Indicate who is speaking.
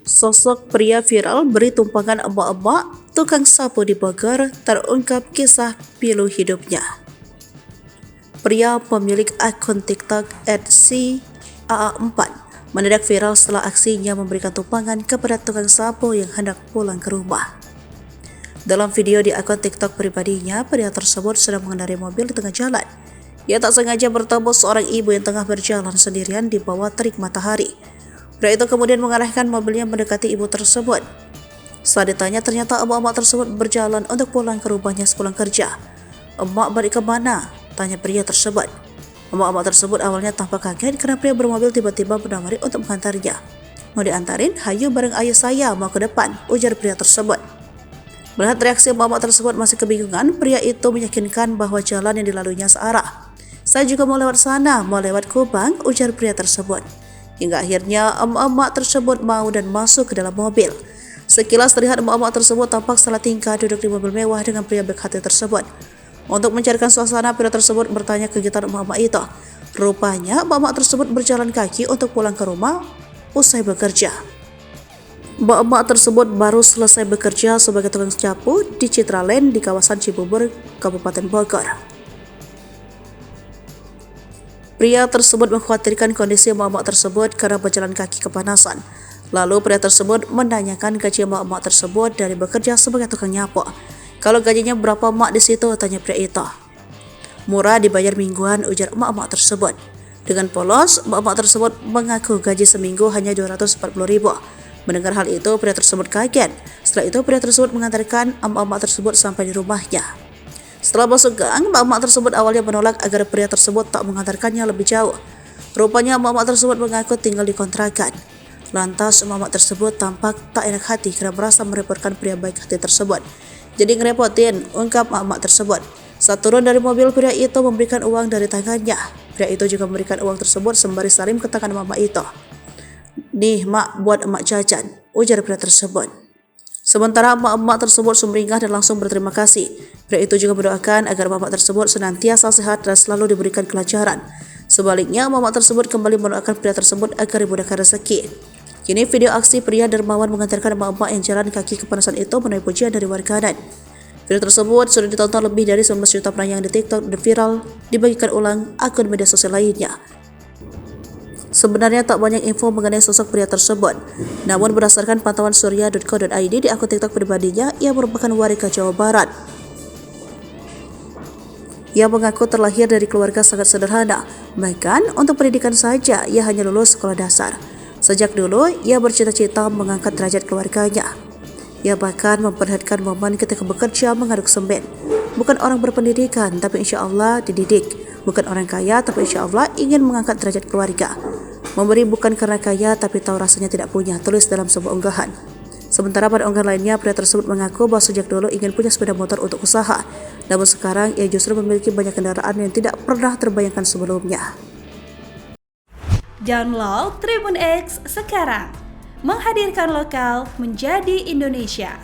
Speaker 1: Sosok pria viral beri tumpangan emak-emak tukang sapu di Bogor terungkap kisah pilu hidupnya. Pria pemilik akun TikTok @si_aa4 mendadak viral setelah aksinya memberikan tumpangan kepada tukang sapu yang hendak pulang ke rumah. Dalam video di akun TikTok pribadinya, pria tersebut sedang mengendarai mobil di tengah jalan. Ia tak sengaja bertemu seorang ibu yang tengah berjalan sendirian di bawah terik matahari. Pria itu kemudian mengarahkan mobilnya mendekati ibu tersebut. Saat ditanya, ternyata emak-emak tersebut berjalan untuk pulang ke rumahnya sepulang kerja. "Emak balik ke mana?" tanya pria tersebut. Emak-emak tersebut awalnya tampak kaget karena pria bermobil tiba-tiba menawari untuk mengantarnya. "Mau diantarin? Hayu bareng ayah saya mau ke depan," ujar pria tersebut. Melihat reaksi emak-emak tersebut masih kebingungan, pria itu meyakinkan bahwa jalan yang dilaluinya searah. "Saya juga mau lewat sana, mau lewat Kubang," ujar pria tersebut. Hingga akhirnya emak-emak tersebut mau dan masuk ke dalam mobil. Sekilas terlihat emak-emak tersebut tampak salah tingkah duduk di mobil mewah dengan pria baik hati tersebut. Untuk mencairkan suasana, pria tersebut bertanya kegiatan emak-emak itu. Rupanya emak-emak tersebut berjalan kaki untuk pulang ke rumah usai bekerja. Emak-emak tersebut baru selesai bekerja sebagai tukang sapu di Citraland di kawasan Cibubur, Kabupaten Bogor. Pria tersebut mengkhawatirkan kondisi emak-emak tersebut karena berjalan kaki kepanasan. Lalu pria tersebut menanyakan gaji emak-emak tersebut dari bekerja sebagai tukang nyapu. "Kalau gajinya berapa mak di situ?" tanya pria itu. "Murah, dibayar mingguan," ujar emak-emak tersebut. Dengan polos, emak-emak tersebut mengaku gaji seminggu hanya 240 ribu. Mendengar hal itu, pria tersebut kaget. Setelah itu, pria tersebut mengantarkan emak-emak tersebut sampai di rumahnya. Setelah masuk gang, emak-emak tersebut awalnya menolak agar pria tersebut tak mengantarkannya lebih jauh. Rupanya emak-emak tersebut mengaku tinggal di kontrakan. Lantas emak-emak tersebut tampak tak enak hati karena merasa merepotkan pria baik hati tersebut. "Jadi ngerepotin," ungkap emak-emak tersebut. Saat turun dari mobil, pria itu memberikan uang dari tangannya. Pria itu juga memberikan uang tersebut sembari salim ke tangan emak-emak itu. "Nih mak, buat emak jajan," ujar pria tersebut. Sementara emak-emak tersebut sumringah dan langsung berterima kasih. Pria itu juga mendoakan agar emak-emak tersebut senantiasa sehat dan selalu diberikan kelancaran. Sebaliknya, emak-emak tersebut kembali mendoakan pria tersebut agar dimudahkan rezeki. Kini video aksi pria dermawan mengantarkan emak-emak yang jalan kaki kepanasan itu menuai pujian dari warganet. Video tersebut sudah ditonton lebih dari 19 juta penayang di TikTok dan viral dibagikan ulang akun media sosial lainnya. Sebenarnya tak banyak info mengenai sosok pria tersebut. Namun berdasarkan pantauan surya.co.id di akun TikTok pribadinya, ia merupakan warga Jawa Barat. Ia mengaku terlahir dari keluarga sangat sederhana. Bahkan untuk pendidikan saja ia hanya lulus sekolah dasar. Sejak dulu ia bercita-cita mengangkat derajat keluarganya. Ia bahkan memperlihatkan momen ketika bekerja mengaduk semen. Bukan orang berpendidikan, tapi insya Allah dididik. Bukan orang kaya, tapi insya Allah ingin mengangkat derajat keluarga. Memberi bukan karena kaya, tapi tahu rasanya tidak punya, tulis dalam sebuah unggahan. Sementara pada unggahan lainnya, pria tersebut mengaku bahwa sejak dulu ingin punya sepeda motor untuk usaha. Namun sekarang ia justru memiliki banyak kendaraan yang tidak pernah terbayangkan sebelumnya.
Speaker 2: Download Tribun X sekarang, menghadirkan lokal menjadi Indonesia.